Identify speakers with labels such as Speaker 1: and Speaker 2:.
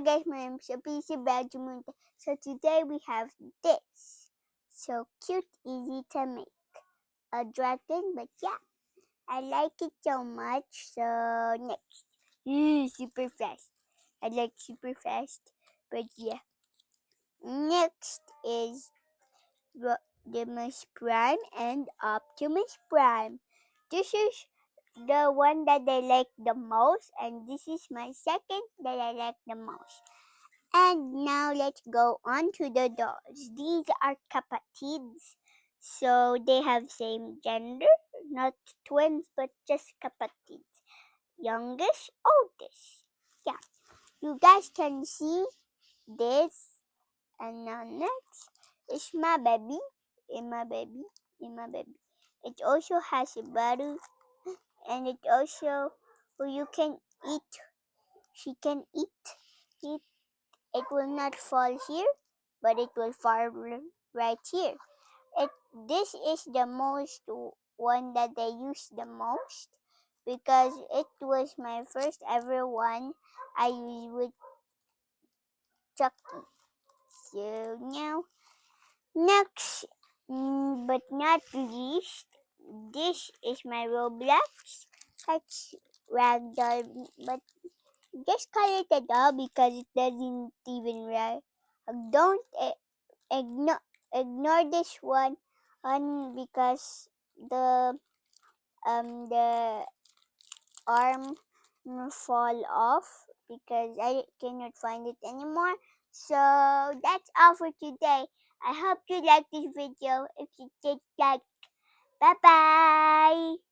Speaker 1: Guys, my name is PC Benjamin. So today we have this. So cute, easy to make. A dragon, but yeah, I like it so much. So next. Super fast. I like super fast, but yeah. Next is Optimus Prime and Optimus Prime. This is the one that I like the most, and this is my second that I like the most. And now let's go on to the dolls. These are kapatids. So they have same gender, not twins, but just kapatids. Youngest, oldest. Yeah, you guys can see this. And now next is my baby. In my baby. In my baby. It also has a bottle, and it also you can eat. She can eat it. It will not fall here, but it will fall right here. This is the most one that I use the most because it was my first ever one I used with Chucky. So now, next, but not least, this is my Roblox. That's ragdoll, but just call it a doll because it doesn't even rag. Don't ignore this one because the arm fall off because I cannot find it anymore. So that's all for today. I hope you like this video. If you did, like, bye bye.